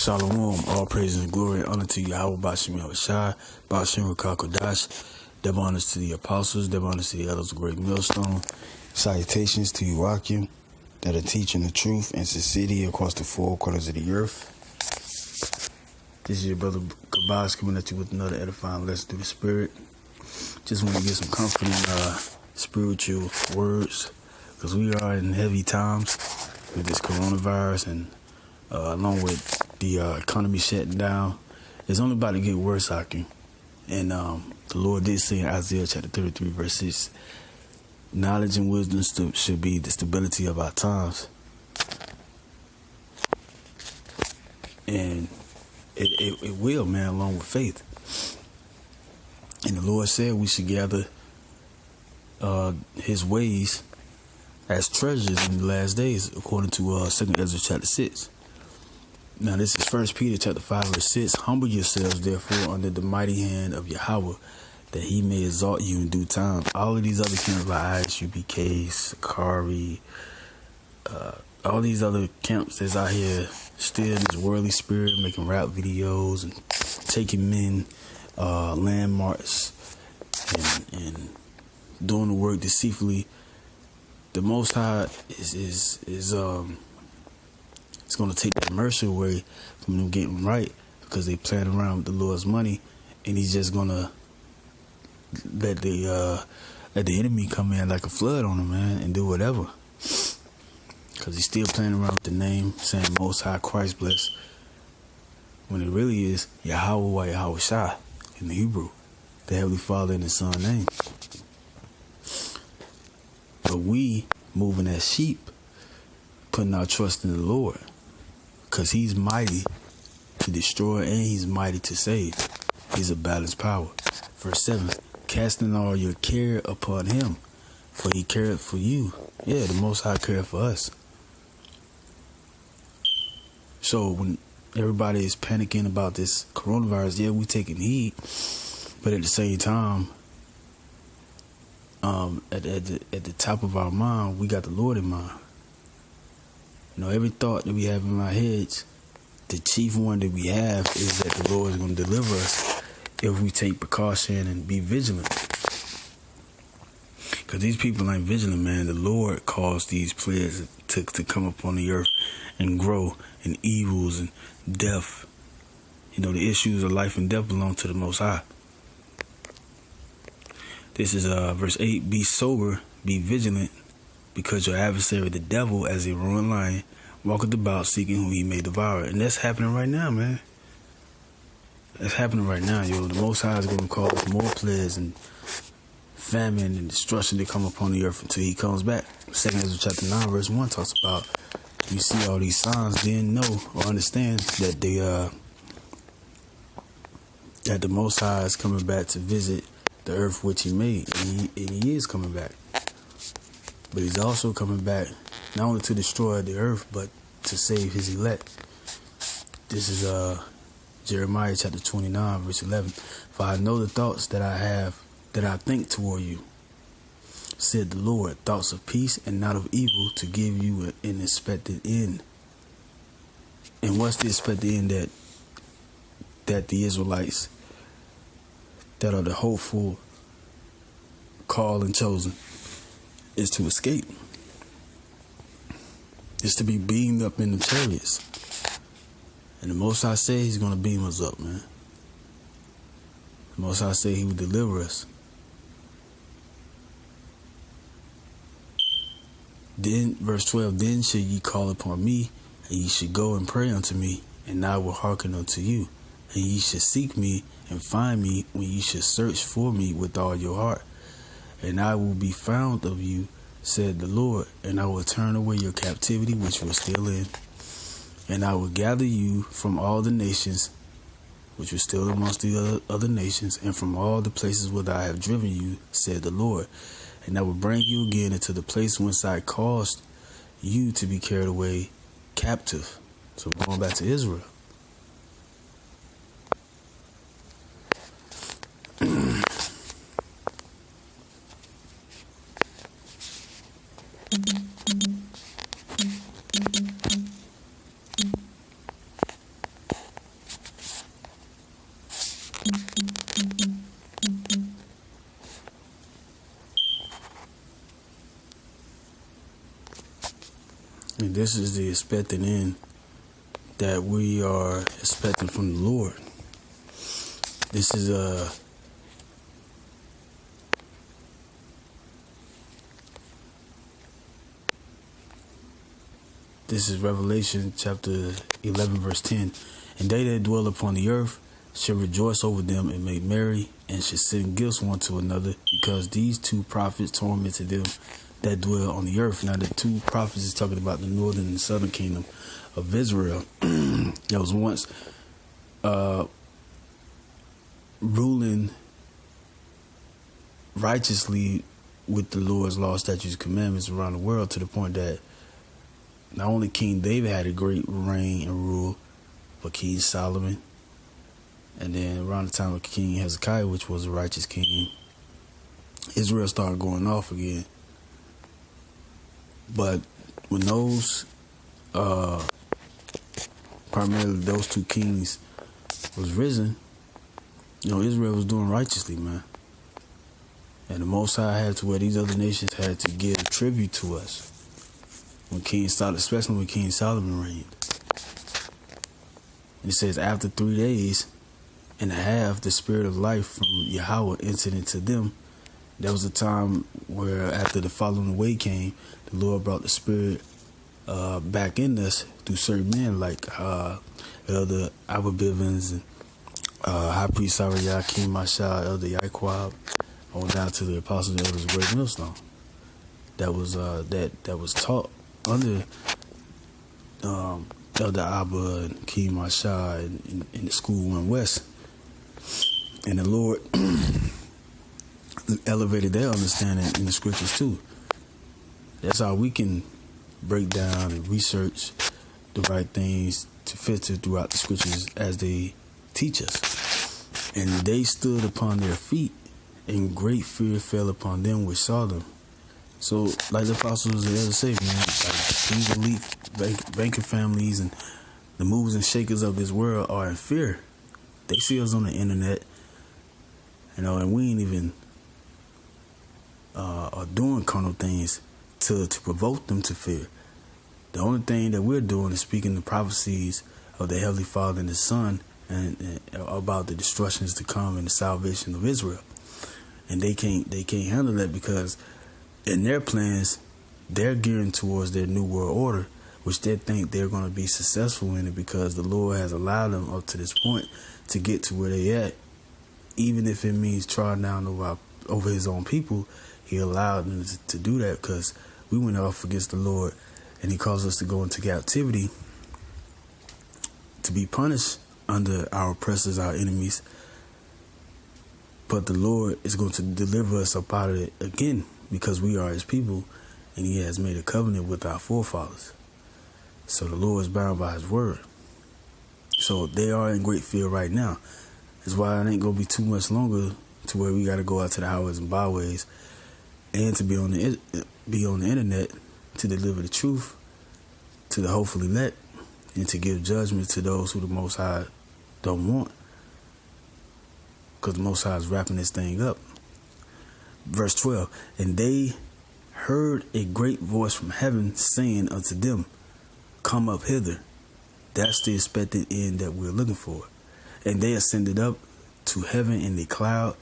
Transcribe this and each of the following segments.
Shalom, all praise and glory and honor to Yahweh Bashim Yahushai, Bashim Rakakodash. Double honors to the apostles, double honors to the elders of Great Millstone. Salutations to you, Akim, that are teaching the truth and sincerity across the four corners of the earth. This is your brother Kabaz coming at you with another edifying lesson through the Spirit. Just want to get some comforting spiritual words, because we are in heavy times with this coronavirus, and along with the economy shutting down, it's only about to get worse, Akim. And the Lord did say in Isaiah chapter 33, verse 6, knowledge and wisdom should be the stability of our times. And it will, man, along with faith. And the Lord said we should gather his ways as treasures in the last days, according to 2 Ezra chapter 6. Now this is 1 Peter chapter 5 verse 6. Humble yourselves therefore under the mighty hand of Yahweh, that he may exalt you in due time. All of these other camps like ISUBK, Sakari, all these other camps that's out here still in this worldly spirit, making rap videos and taking men landmarks and doing the work deceitfully. The Most High is it's going to take that mercy away from them getting right, because they playing around with the Lord's money, and he's just going to let the enemy come in like a flood on him, man, and do whatever, because he's still playing around with the name, saying Most High Christ bless, when it really is Yahweh Yahweh Shai in the Hebrew, the Heavenly Father and His Son name. But we moving as sheep, putting our trust in the Lord, because he's mighty to destroy and he's mighty to save. He's a balanced power. Verse 7, casting all your care upon him, for he cared for you. Yeah, the Most High cared for us. So when everybody is panicking about this coronavirus, yeah, we taking heed, but at the same time, at the top of our mind, we got the Lord in mind. You know, every thought that we have in our heads, the chief one that we have is that the Lord is going to deliver us if we take precaution and be vigilant. Because these people ain't vigilant, man. The Lord caused these players to come up on the earth and grow, and evils and death. You know, the issues of life and death belong to the Most High. This is verse 8, be sober, be vigilant, because your adversary, the devil, as a roaring lion, walketh about seeking whom he may devour. And that's happening right now, man. That's happening right now, yo. The Most High is going to cause more plagues and famine and destruction to come upon the earth until he comes back. 2 Ezra chapter 9 verse 1 talks about, you see all these signs, then know or understand that that the Most High is coming back to visit the earth which he made, and he is coming back. But he's also coming back not only to destroy the earth, but to save his elect. This is Jeremiah chapter 29, verse 11. For I know the thoughts that I think toward you, said the Lord, thoughts of peace and not of evil, to give you an expected end. And what's the expected end that the Israelites, that are the hopeful, called and chosen, is to escape? Is to be beamed up in the chariots. And the Most High said he's going to beam us up, man. The Most High said he would deliver us. Then, verse 12, then shall ye call upon me, and ye should go and pray unto me, and I will hearken unto you. And ye shall seek me and find me when ye shall search for me with all your heart. And I will be found of you, said the Lord, and I will turn away your captivity which you are still in. And I will gather you from all the nations which were still amongst the other nations, and from all the places whither I have driven you, said the Lord. And I will bring you again into the place whence I caused you to be carried away captive. So we're going back to Israel. And this is the expected end that we are expecting from the Lord. This is Revelation chapter 11 verse 10. And they that dwell upon the earth shall rejoice over them and make merry, and shall send gifts one to another, because these two prophets tormented them that dwell on the earth. Now the two prophets is talking about the northern and southern kingdom of Israel that was once ruling righteously with the Lord's law, statutes, commandments around the world, to the point that not only King David had a great reign and rule, but King Solomon. And then around the time of King Hezekiah, which was a righteous king, Israel started going off again. But when those, primarily those two kings was risen, Israel was doing righteously, man. And the Most High had to where these other nations had to give tribute to us. When King Solomon, especially when King Solomon reigned. And it says, after 3 days and a half, the spirit of life from Yahweh entered into them. That was a time where after the falling away came, the Lord brought the spirit back in us through certain men like Elder Albert Bivens and High Priest Sariyah, King Mashal, Elder Yaquab, on down to the Apostles and Elders of Great Millstone. That was that was taught under Elder Abba and King Mashal in the school went west. And the Lord elevated their understanding in the scriptures too. That's how we can break down and research the right things to filter throughout the scriptures as they teach us. And they stood upon their feet, and great fear fell upon them which saw them. So, like the apostles and elders say, man, like these elite banking families and the movers and shakers of this world are in fear. They see us on the internet, and we ain't even are doing carnal things to provoke them to fear. The only thing that we're doing is speaking the prophecies of the Heavenly Father and the Son and about the destructions to come and the salvation of Israel. And they can't handle that because in their plans, they're gearing towards their new world order, which they think they're going to be successful in it because the Lord has allowed them up to this point to get to where they at. Even if it means trying down over his own people, he allowed them to do that because we went off against the Lord and he caused us to go into captivity to be punished under our oppressors, our enemies. But the Lord is going to deliver us up out of it again because we are his people and he has made a covenant with our forefathers. So the Lord is bound by his word. So they are in great fear right now. That's why it ain't going to be too much longer to where we got to go out to the highways and byways and to be on the internet to deliver the truth to the hopefully elect and to give judgment to those who the Most High don't want. Because the Most High is wrapping this thing up. Verse 12, and they heard a great voice from heaven saying unto them, come up hither. That's the expected end that we're looking for. And they ascended up to heaven in a cloud,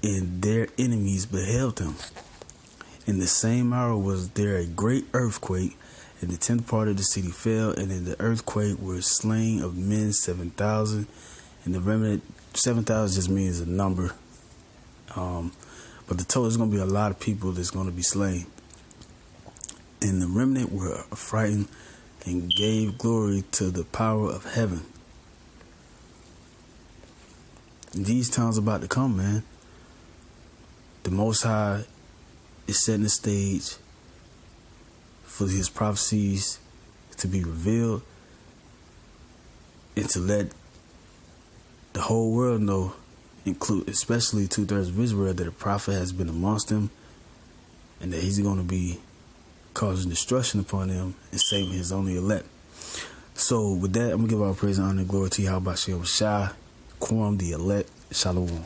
and their enemies beheld them. In the same hour was there a great earthquake, and the 10th part of the city fell, and in the earthquake were slain of men 7,000. And the remnant, 7,000 just means a number. But the total is going to be a lot of people that's going to be slain. And the remnant were frightened and gave glory to the power of heaven. And these times about to come, man. The Most High is setting the stage for his prophecies to be revealed and to let the whole world know, especially 2/3 of Israel, that a prophet has been amongst them and that he's going to be causing destruction upon them and saving his only elect. So with that, I'm going to give all praise and honor and glory to Yahweh Shem Shai, Quorum the elect. Shalom.